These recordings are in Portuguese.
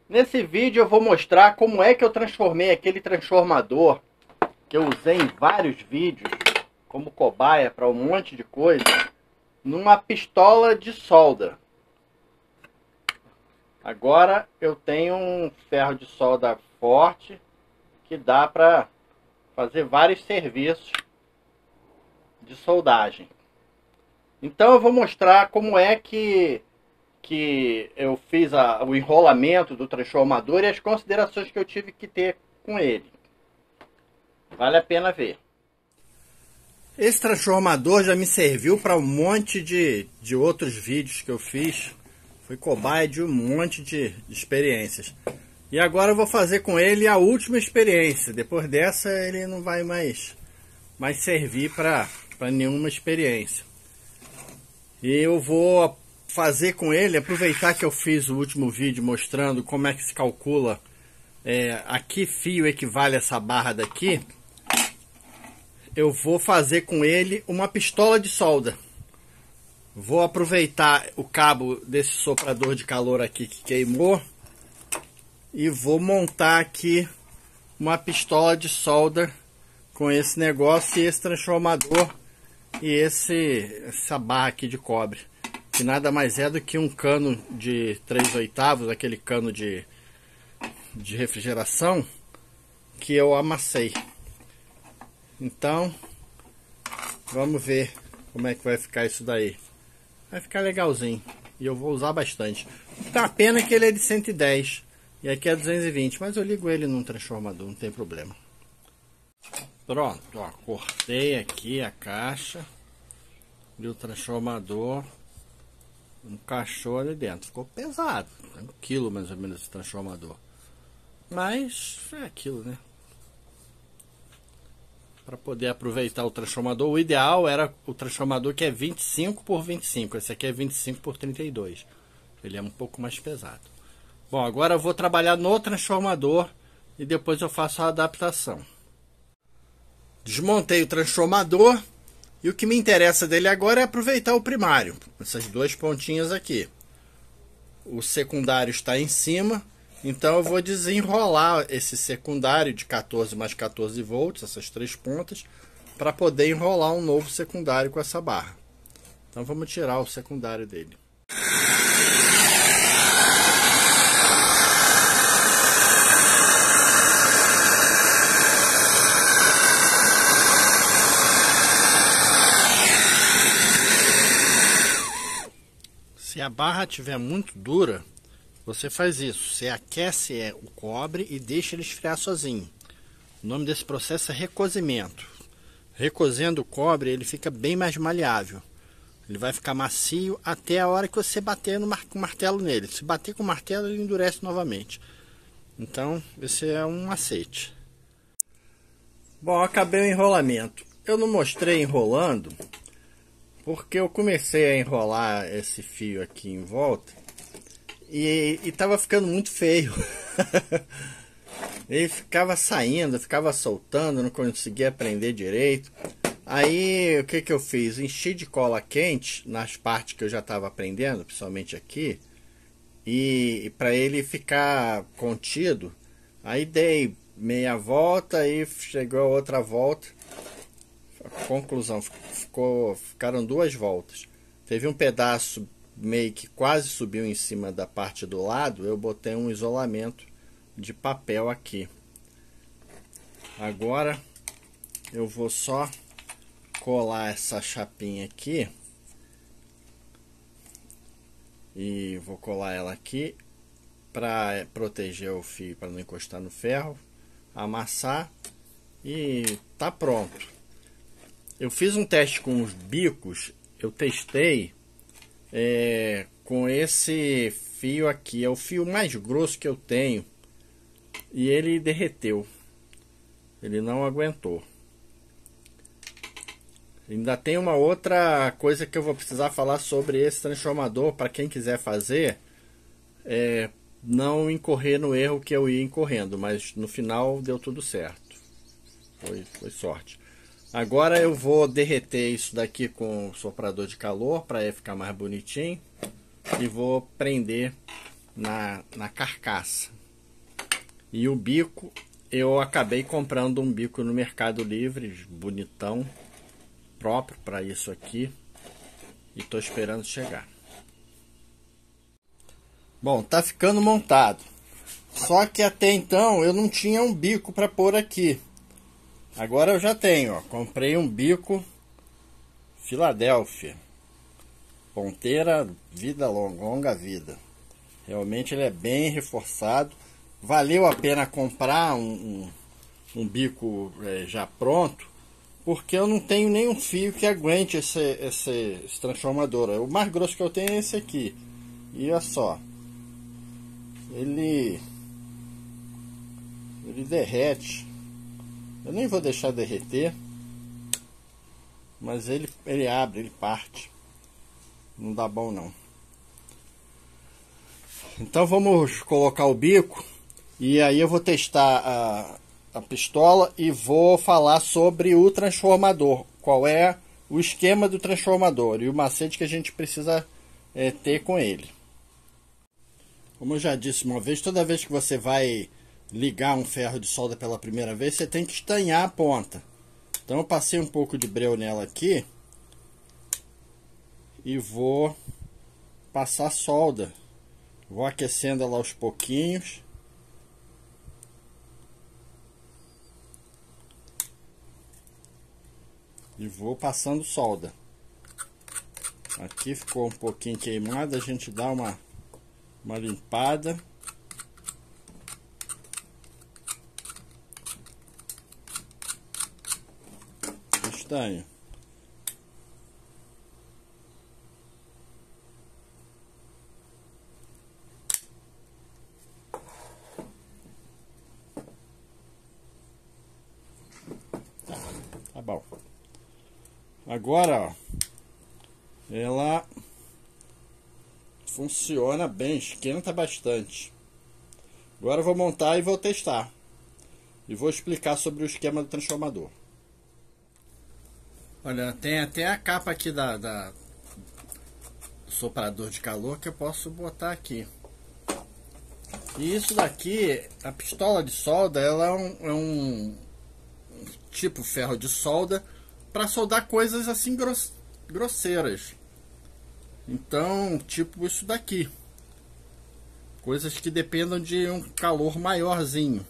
Nesse vídeo eu vou mostrar como é que eu transformei aquele transformador que eu usei em vários vídeos como cobaia para um monte de coisa, numa pistola de solda. Agora eu tenho um ferro de solda forte que dá para fazer vários serviços de soldagem. Então eu vou mostrar como é que eu fiz o enrolamento do transformador e as considerações que eu tive que ter com ele. Vale a pena ver. Esse transformador já me serviu para um monte de outros vídeos que eu fiz. Fui cobaia de um monte de experiências. E agora eu vou fazer com ele a última experiência. Depois dessa ele não vai mais servir para nenhuma experiência. E eu vou fazer com ele, aproveitar que eu fiz o último vídeo mostrando como é que se calcula a que fio equivale essa barra daqui. Eu vou fazer com ele uma pistola de solda. Vou aproveitar o cabo desse soprador de calor aqui que queimou e vou montar aqui uma pistola de solda com esse negócio e esse transformador e essa barra aqui de cobre, que nada mais é do que um cano de 3/8, aquele cano de refrigeração que eu amassei. Então vamos ver como é que vai ficar isso daí. Vai ficar legalzinho e eu vou usar bastante. Tá, a pena que ele é de 110 e aqui é 220, mas eu ligo ele num transformador, não tem problema. Pronto, ó, cortei aqui a caixa e o transformador encaixou ali dentro. Ficou pesado, 1 quilo mais ou menos esse transformador, mas é aquilo, né? Para poder aproveitar o transformador, o ideal era o transformador que é 25 por 25, esse aqui é 25 por 32, ele é um pouco mais pesado. Bom, agora eu vou trabalhar no transformador e depois eu faço a adaptação. Desmontei o transformador e o que me interessa dele agora é aproveitar o primário, essas duas pontinhas aqui. O secundário está em cima, então eu vou desenrolar esse secundário de 14 mais 14 volts, essas três pontas, para poder enrolar um novo secundário com essa barra. Então vamos tirar o secundário dele. Se a barra estiver muito dura, você faz isso. Você aquece o cobre e deixa ele esfriar sozinho. O nome desse processo é recozimento. Recozendo o cobre, ele fica bem mais maleável. Ele vai ficar macio até a hora que você bater com o martelo nele. Se bater com o martelo, ele endurece novamente. Então, esse é um macete. Bom, acabei o enrolamento. Eu não mostrei enrolando, porque eu comecei a enrolar esse fio aqui em volta e estava ficando muito feio. Ele ficava saindo, ficava soltando, não conseguia prender direito. Aí o que eu fiz? Enchi de cola quente nas partes que eu já estava prendendo, principalmente aqui, e para ele ficar contido, aí dei meia volta e chegou a outra volta. Conclusão, ficaram 2 voltas. Teve um pedaço meio que quase subiu em cima da parte do lado, eu botei um isolamento de papel aqui. Agora eu vou só colar essa chapinha aqui e vou colar ela aqui para proteger o fio, para não encostar no ferro, amassar e tá pronto. Eu fiz um teste com os bicos, eu testei com esse fio aqui, é o fio mais grosso que eu tenho, e ele derreteu, ele não aguentou. Ainda tem uma outra coisa que eu vou precisar falar sobre esse transformador, para quem quiser fazer, não incorrer no erro que eu ia incorrendo, mas no final deu tudo certo, foi sorte. Agora eu vou derreter isso daqui com o soprador de calor para ficar mais bonitinho e vou prender na carcaça. E o bico, eu acabei comprando um bico no Mercado Livre, bonitão, próprio para isso aqui. E tô esperando chegar. Bom, tá ficando montado. Só que até então eu não tinha um bico para pôr aqui. Agora eu já tenho, ó. Comprei um bico Filadélfia. Ponteira, vida longa, longa vida. Realmente ele é bem reforçado. Valeu a pena comprar um bico já pronto, porque eu não tenho nenhum fio que aguente esse transformador. O mais grosso que eu tenho é esse aqui. E olha só, ele derrete. Eu nem vou deixar derreter, mas ele abre, ele parte. Não dá bom não. Então vamos colocar o bico e aí eu vou testar a pistola e vou falar sobre o transformador. Qual é o esquema do transformador e o macete que a gente precisa ter com ele. Como eu já disse uma vez, toda vez que você vai ligar um ferro de solda pela primeira vez, você tem que estanhar a ponta. Então eu passei um pouco de breu nela aqui e vou passar solda. Vou aquecendo ela aos pouquinhos. E vou passando solda. Aqui ficou um pouquinho queimado, a gente dá uma limpada. Estanho. Tá bom. Agora, ó, ela funciona bem, esquenta bastante. Agora eu vou montar e vou testar. E vou explicar sobre o esquema do transformador. Olha, tem até a capa aqui do soprador de calor que eu posso botar aqui. E isso daqui, a pistola de solda, ela é um tipo ferro de solda para soldar coisas assim grosseiras. Então, tipo isso daqui. Coisas que dependam de um calor maiorzinho.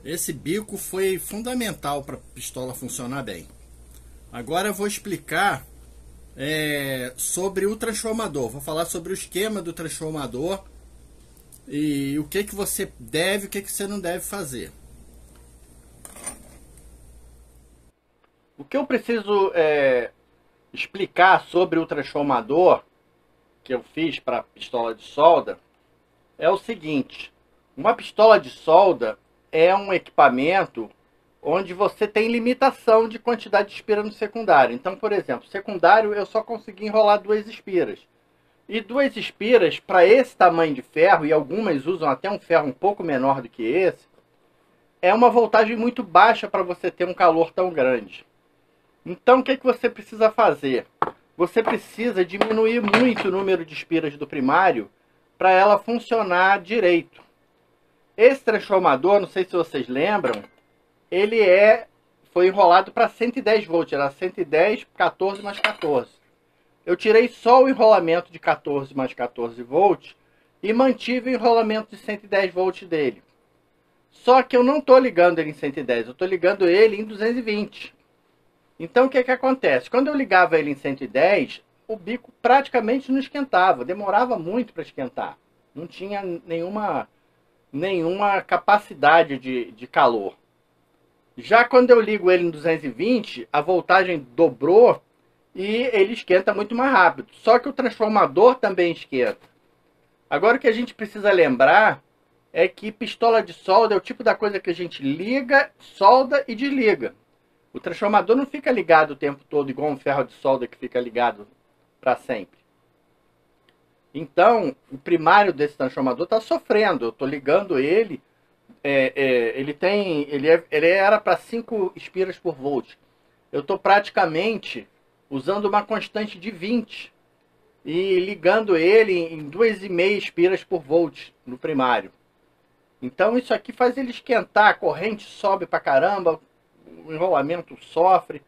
Esse bico foi fundamental para a pistola funcionar bem. Agora eu vou explicar sobre o transformador. Vou falar sobre o esquema do transformador e o que você deve e o que você não deve fazer. O que eu preciso explicar sobre o transformador que eu fiz para a pistola de solda é o seguinte: uma pistola de solda é um equipamento onde você tem limitação de quantidade de espira no secundário. Então, por exemplo, secundário eu só consegui enrolar 2 espiras. E 2 espiras, para esse tamanho de ferro, e algumas usam até um ferro um pouco menor do que esse, é uma voltagem muito baixa para você ter um calor tão grande. Então, o que você precisa fazer? Você precisa diminuir muito o número de espiras do primário para ela funcionar direito. Esse transformador, não sei se vocês lembram, ele foi enrolado para 110 volts, era 110, 14 mais 14. Eu tirei só o enrolamento de 14 mais 14 volts e mantive o enrolamento de 110 volts dele. Só que eu não estou ligando ele em 110, eu estou ligando ele em 220. Então o que acontece? Quando eu ligava ele em 110, o bico praticamente não esquentava, demorava muito para esquentar. Não tinha nenhuma capacidade de calor. Já quando eu ligo ele em 220, a voltagem dobrou e ele esquenta muito mais rápido. Só que o transformador também esquenta. Agora o que a gente precisa lembrar é que pistola de solda é o tipo da coisa que a gente liga, solda e desliga. O transformador não fica ligado o tempo todo igual um ferro de solda que fica ligado para sempre. Então, o primário desse transformador está sofrendo. Eu estou ligando ele ele era para 5 espiras por volt. Eu estou praticamente usando uma constante de 20 e ligando ele em 2,5 espiras por volt no primário. Então isso aqui faz ele esquentar, a corrente sobe pra caramba, o enrolamento sofre,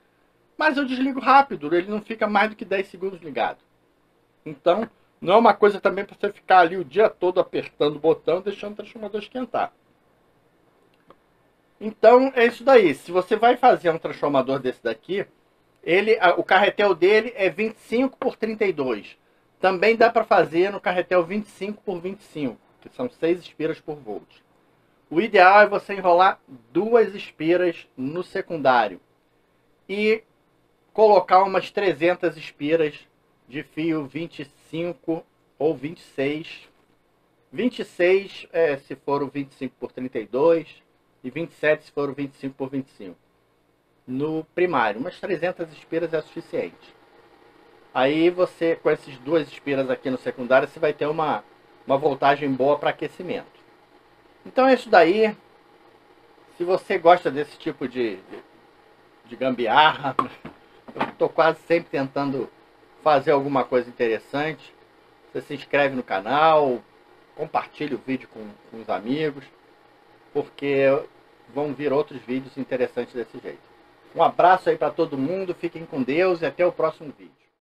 mas eu desligo rápido, ele não fica mais do que 10 segundos ligado. Então não é uma coisa também para você ficar ali o dia todo apertando o botão, deixando o transformador esquentar. Então é isso daí. Se você vai fazer um transformador desse daqui, o carretel dele é 25 por 32. Também dá para fazer no carretel 25 por 25, que são 6 espiras por volt. O ideal é você enrolar 2 espiras no secundário e colocar umas 300 espiras de fio 25 ou 26. 26 se for o 25 por 32 e 27 se for o 25 por 25. No primário, umas 300 espiras é suficiente. Aí você, com essas 2 espiras aqui no secundário, você vai ter uma voltagem boa para aquecimento. Então é isso daí. Se você gosta desse tipo de gambiarra, eu estou quase sempre tentando fazer alguma coisa interessante. Você se inscreve no canal, compartilha o vídeo com os amigos, porque vão vir outros vídeos interessantes desse jeito. Um abraço aí para todo mundo, fiquem com Deus e até o próximo vídeo.